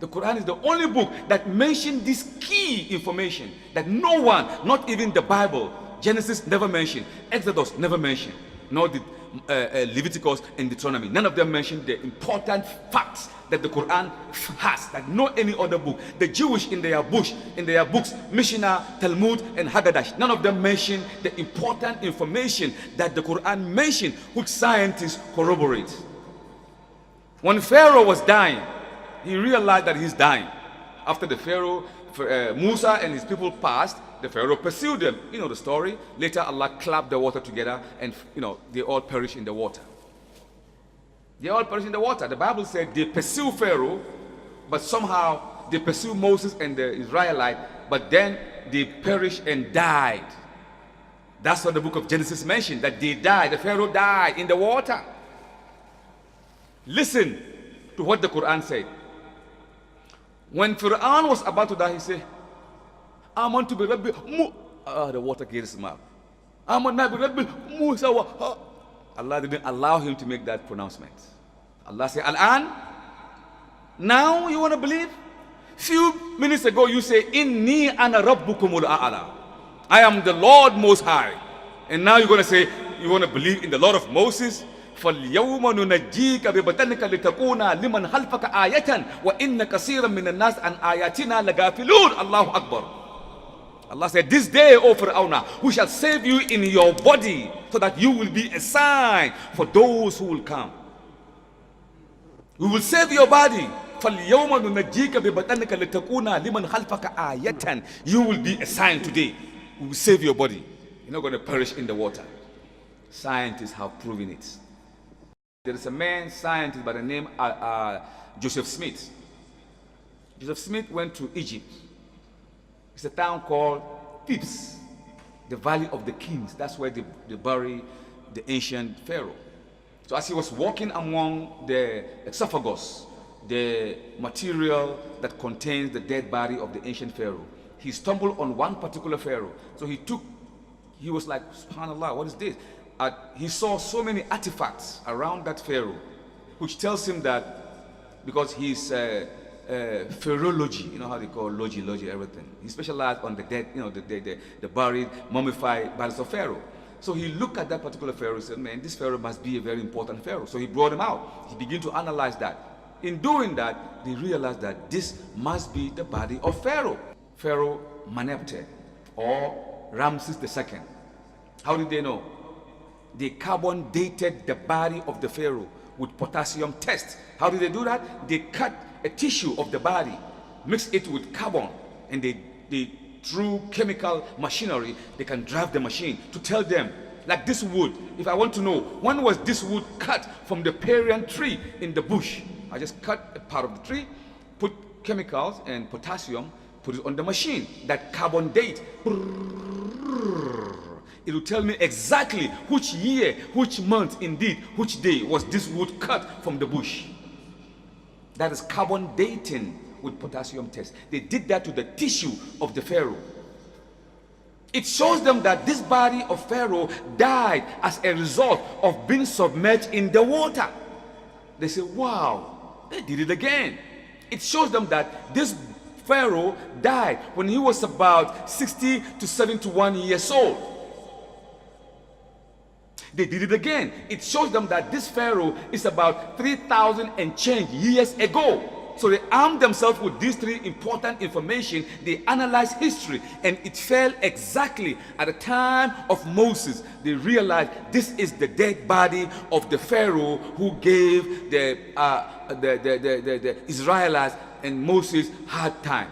The Quran is the only book that mentioned this key information that no one, not even the Bible, Genesis never mentioned, Exodus never mentioned, nor did Leviticus and Deuteronomy. None of them mentioned the important facts that the Quran has, that no any other book. The Jewish in their books, Mishnah, Talmud, and Haggadah, none of them mention the important information that the Quran mentioned, which scientists corroborate. When Pharaoh was dying, he realized that he's dying. After the Pharaoh, Musa and his people passed, the Pharaoh pursued them. You know the story. Later Allah clapped the water together and they all perished in the water. They all perished in the water. The Bible said they pursue Pharaoh, but somehow they pursue Moses and the Israelite, but then they perished and died. That's what the book of Genesis mentioned, that they died. The Pharaoh died in the water. Listen to what the Quran said. When Pharaoh was about to die, he said, I want to be Rabbi the water gets him up. I want to be Rabbi Musa. Allah didn't allow him to make that pronouncement. Allah said, Al-an, now you want to believe? Few minutes ago you say, Inni ana rabbukumul a'ala. I am the Lord Most High. And now you're going to say, you want to believe in the Lord of Moses? فَالْيَوْمَ نُنَجِّيكَ بِبَدَنِكَ لِتَكُونَ لِمَنْ خَلْفَكَ آيَةً وَإِنَّ كَثِيرًا مِنَ النَّاسِ عَنْ آيَاتِنَا لَغَافِلُونَ Allahu Akbar. Allah said, this day, O Pharaoh, we shall save you in your body so that you will be a sign for those who will come. We will save your body. فَالْيَوْمَ نُنَجِّيكَ بِبَدَنِكَ لِتَكُونَ لِمَنْ خَلْفَكَ آيَةً. You will be a sign today. We will save your body. You're not going to perish in the water. Scientists have proven it. There is a man, scientist by the name Joseph Smith. Joseph Smith went to Egypt. It's a town called Thebes, the Valley of the Kings. That's where they bury the ancient Pharaoh. So as he was walking among the esophagus, the material that contains the dead body of the ancient Pharaoh, he stumbled on one particular Pharaoh. So he was like, SubhanAllah, what is this? He saw so many artifacts around that Pharaoh, which tells him that because he's pharaohology, you know how they call logi, everything. He specialized on the dead, the buried, mummified bodies of Pharaoh. So he looked at that particular Pharaoh and said, man, this Pharaoh must be a very important Pharaoh. So he brought him out. He began to analyze that. In doing that, they realized that this must be the body of Pharaoh. Pharaoh Meneptah or Ramses II. How did they know? They carbon dated the body of the Pharaoh with potassium test. How did they do that? They cut a tissue of the body, mix it with carbon, and they through chemical machinery, they can drive the machine to tell them, like this wood, if I want to know, when was this wood cut from the parent tree in the bush? I just cut a part of the tree, put chemicals and potassium, put it on the machine, that carbon date. It will tell me exactly which year, which month, indeed, which day was this wood cut from the bush. That is carbon dating with potassium test. They did that to the tissue of the Pharaoh. It shows them that this body of Pharaoh died as a result of being submerged in the water. They say, wow, they did it again. It shows them that this Pharaoh died when he was about 60 to 71 years old. They did it again. It shows them that this Pharaoh is about 3,000 and change years ago. So they armed themselves with these three important information. They analyzed history, and it fell exactly at the time of Moses. They realized this is the dead body of the Pharaoh who gave the Israelites and Moses hard time.